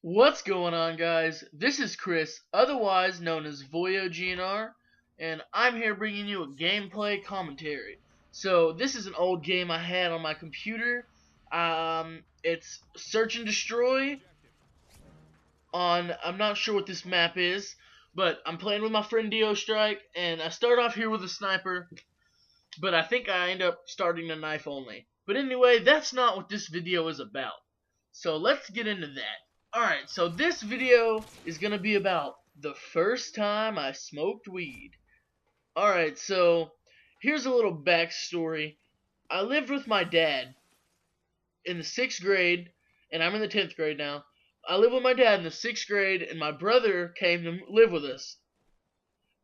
What's going on, guys? This is Chris, otherwise known as VoyoGNR, and I'm here bringing you a gameplay commentary. So, this is an old game I had on my computer. It's Search and Destroy on, I'm not sure what this map is, but I'm playing with my friend Dio Strike, and I start off here with a sniper, but I think I end up starting a knife only. But anyway, that's not what this video is about. So let's get into that. Alright, so this video is gonna be about the first time I smoked weed. Alright, so here's a little backstory. I lived with my dad in the 6th grade, and I'm in the 10th grade now. I lived with my dad in the 6th grade, and my brother came to live with us.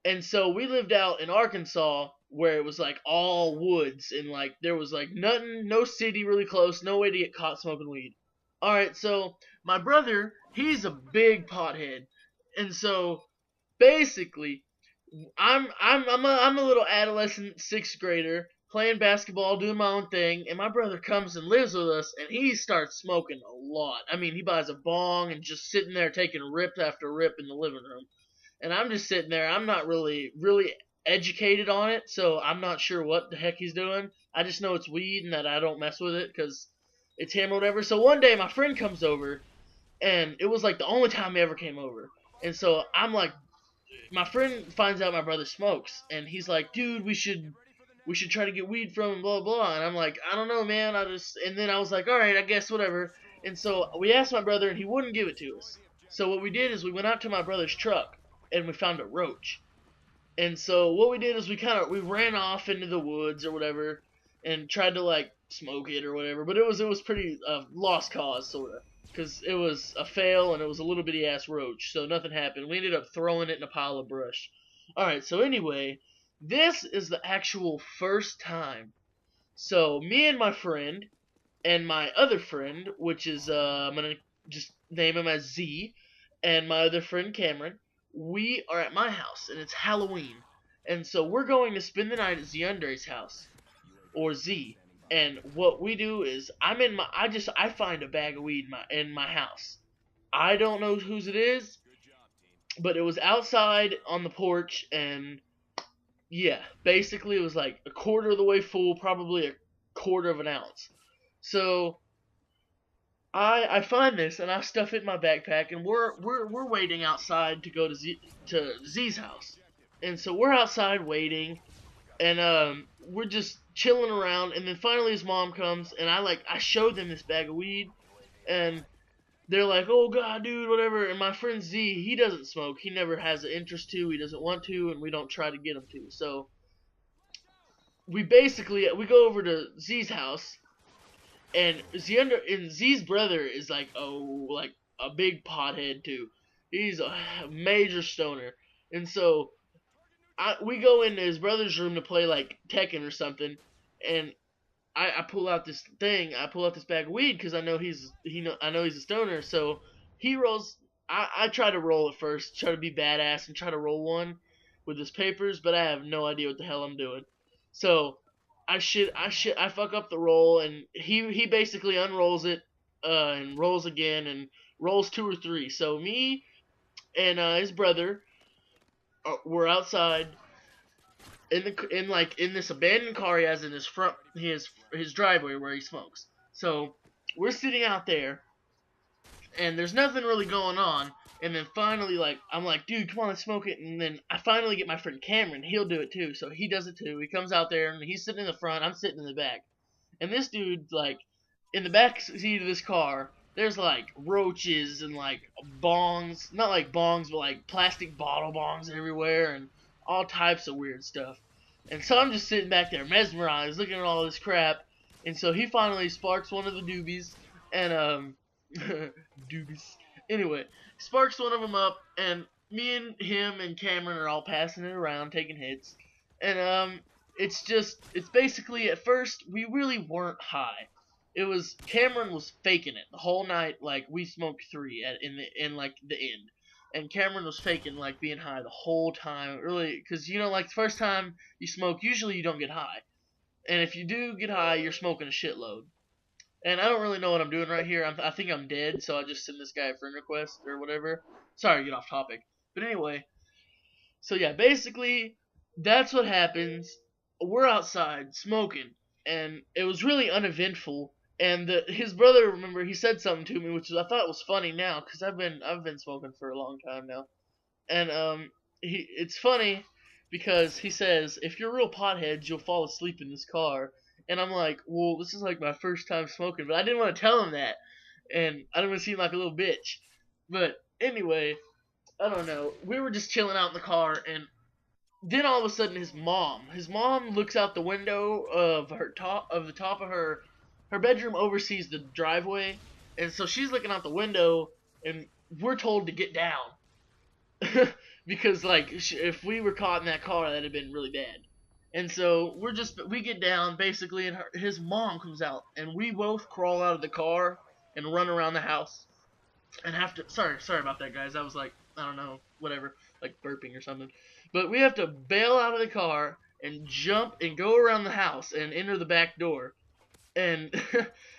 And so we lived out in Arkansas where it was like all woods and like there was like nothing, no city really close, no way to get caught smoking weed. Alright, so my brother, he's a big pothead. And so basically I'm a little adolescent 6th grader playing basketball, doing my own thing, and my brother comes and lives with us and he starts smoking a lot. I mean, he buys a bong and just sitting there taking rip after rip in the living room. And I'm just sitting there. I'm not really educated on it, so I'm not sure what the heck he's doing. I just know it's weed and that I don't mess with it because it's him or whatever. So one day my friend comes over, and it was like the only time he ever came over. And so I'm like, my friend finds out my brother smokes, and he's like, dude, we should try to get weed from him, blah blah. And I'm like, I don't know, man. And then I was like, all right, I guess whatever. And so we asked my brother, and he wouldn't give it to us. So what we did is we went out to my brother's truck, and we found a roach. And so what we did is we ran off into the woods or whatever, and tried to like smoke it or whatever. But it was pretty lost cause sorta, because it was a fail and it was a little bitty ass roach, so nothing happened. We ended up throwing it in a pile of brush. All right, so anyway, this is the actual first time. So me and my friend and my other friend, which is I'm gonna just name him as Z, and my other friend Cameron, we are at my house and it's Halloween, and so we're going to spend the night at Zundre's house or Z. And what we do is I find a bag of weed in my house. I don't know whose it is, but it was outside on the porch, and yeah, basically it was like a quarter of the way full, probably a quarter of an ounce. So I find this and I stuff it in my backpack, and we're waiting outside to go to Z's house. And so we're outside waiting, and we're just chilling around, and then finally his mom comes, and I showed them this bag of weed, and they're like, "Oh God, dude, whatever." And my friend Z, he doesn't smoke. He never has an interest to. He doesn't want to, and we don't try to get him to. So we go over to Z's house, and Z's brother is like a big pothead too. He's a major stoner, and so we go into his brother's room to play like Tekken or something, and I pull out this thing. I pull out this bag of weed because I know he's a stoner. So he rolls. I try to roll it first, try to be badass and try to roll one with his papers, but I have no idea what the hell I'm doing. So I fuck up the roll, and he basically unrolls it, and rolls again and rolls two or three. So me and his brother were outside in this abandoned car he has in his driveway where he smokes. So we're sitting out there, and there's nothing really going on. And then finally, like, I'm like, dude, come on, let's smoke it. And then I finally get my friend Cameron. He'll do it too. So he does it too. He comes out there, and he's sitting in the front. I'm sitting in the back. And this dude, like, in the back seat of this car, there's like roaches and like bongs, not like bongs, but like plastic bottle bongs everywhere, and all types of weird stuff. And so I'm just sitting back there mesmerized, looking at all this crap. And so he finally sparks one of the doobies, and doobies. Anyway, sparks one of them up, and me and him and Cameron are all passing it around, taking hits. And it's basically, at first we really weren't high. It was Cameron was faking it the whole night. Like, we smoked three in like the end, and Cameron was faking like being high the whole time. Really, because like the first time you smoke, usually you don't get high, and if you do get high, you're smoking a shitload. And I don't really know what I'm doing right here. I think I'm dead, so I just send this guy a friend request or whatever. Sorry to get off topic. But anyway, so yeah, basically, that's what happens. We're outside smoking, and it was really uneventful. And his brother, remember, he said something to me, which I thought was funny now, because I've been smoking for a long time now. And it's funny because he says, if you're real potheads, you'll fall asleep in this car. And I'm like, well, this is like my first time smoking, but I didn't want to tell him that, and I didn't want to seem like a little bitch. But anyway, I don't know. We were just chilling out in the car, and then all of a sudden, his mom looks out the window of the top of her bedroom oversees the driveway, and so she's looking out the window, and we're told to get down. Because like if we were caught in that car, that'd have been really bad. And so we get down basically, and his mom comes out, and we both crawl out of the car and run around the house. And have to sorry about that, guys. I was like, I don't know, whatever, like burping or something. But we have to bail out of the car and jump and go around the house and enter the back door. And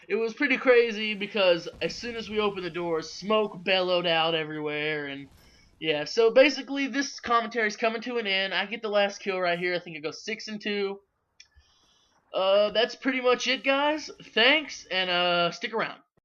it was pretty crazy because as soon as we opened the door, smoke bellowed out everywhere. And yeah, so basically this commentary is coming to an end. I get the last kill right here. I think it goes 6-2. That's pretty much it, guys. Thanks, and stick around.